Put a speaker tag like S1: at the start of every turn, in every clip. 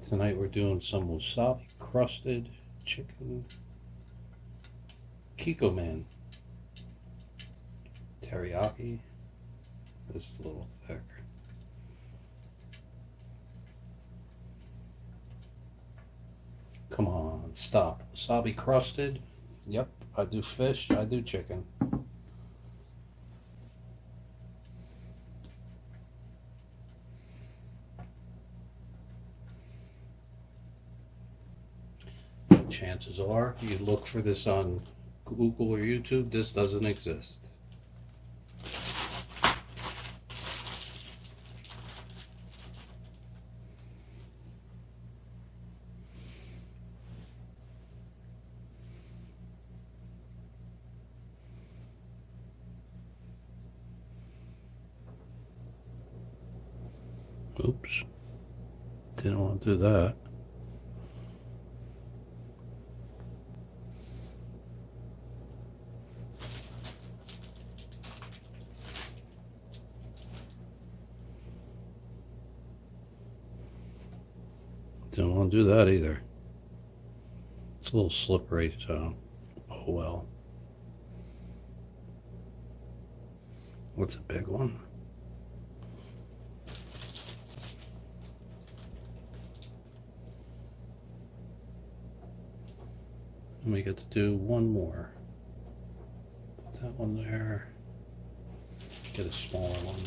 S1: Tonight we're doing some Wasabi Crusted Chicken Kikkoman. Teriyaki. This is a little thick. Come on, stop. Wasabi Crusted. Yep, I do fish, I do chicken. Chances are, you look for this on Google or YouTube, this doesn't exist. Oops. Didn't want to do that. Didn't want to do that either. It's a little slippery, so oh well. What's a big one? And we get to do one more. Put that one there. Get a smaller one.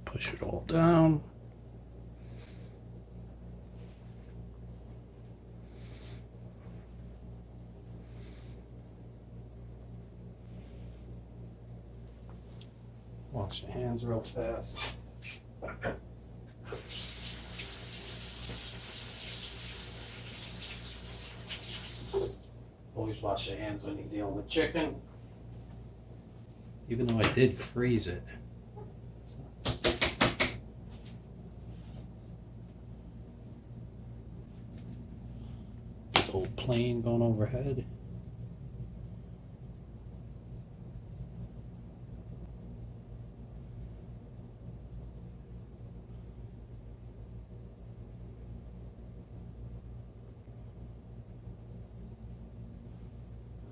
S1: Push it all down. Wash your hands real fast. Always wash your hands when you're dealing with chicken. Even though I did freeze it. This old plane going overhead.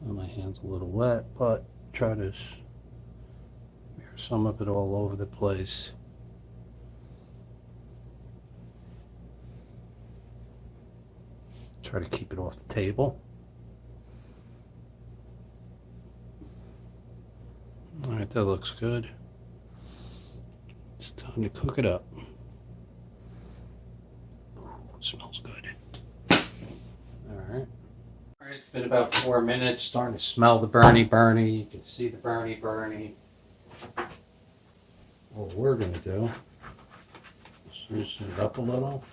S1: My hand's a little wet, but try to smear some of it all over the place. Try to keep it off the table. Alright, that looks good. It's time to cook it up. It smells good. Alright. It's been about 4 minutes, starting to smell the burny. You can see the burny. What we're going to do is loosen it up a little.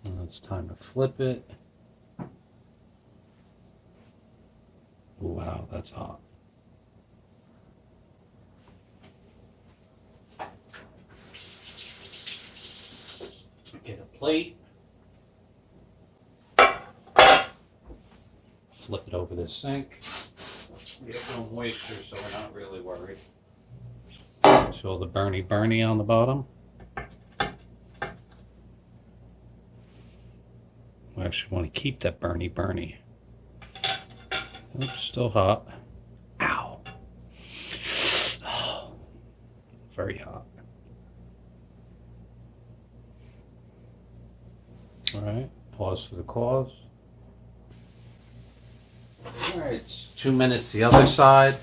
S1: And it's time to flip it. Wow, that's hot. Get a plate, flip it over the sink. We have no moisture, so we're not really worried. See all the burny on the bottom? We actually want to keep that burny. Oops, still hot. Ow! Oh, very hot. Alright, pause for the cause. Alright, it's 2 minutes the other side.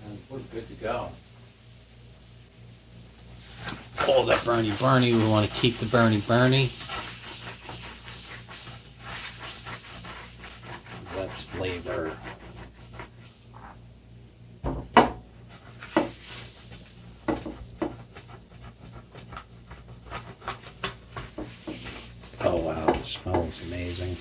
S1: And we're good to go. All that burny, we want to keep the burny. That's flavor. Oh wow, the smell is amazing.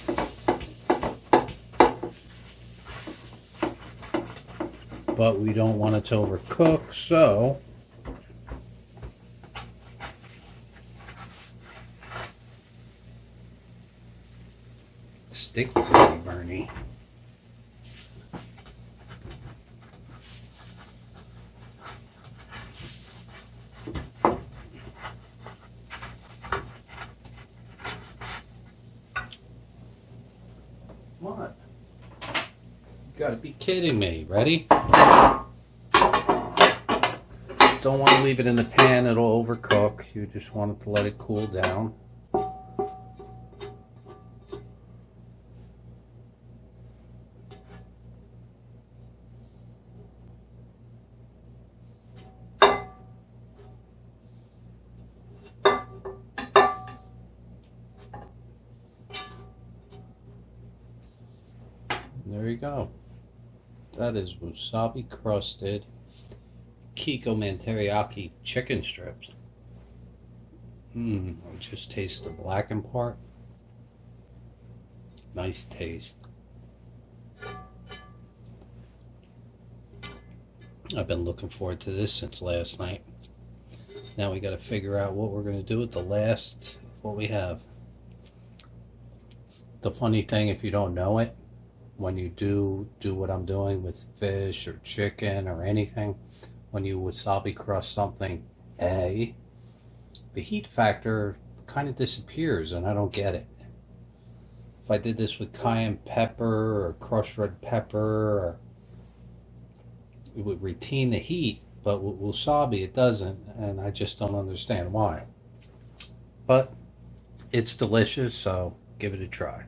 S1: But we don't want it to overcook, so stick burny. What? You gotta be kidding me. Ready? Don't want to leave it in the pan, it'll overcook. You just want it to let it cool down. There you go. That is Wasabi Crusted Kikkoman Teriyaki chicken strips. I just taste the blackened part. Nice taste. I've been looking forward to this since last night. Now we got to figure out what we're going to do with the last, what we have. The funny thing, if you don't know it, when you do what I'm doing with fish or chicken or anything, when you wasabi crust something, the heat factor kind of disappears, and I don't get it. If I did this with cayenne pepper or crushed red pepper, it would retain the heat, but with wasabi it doesn't, and I just don't understand why. But it's delicious, so give it a try.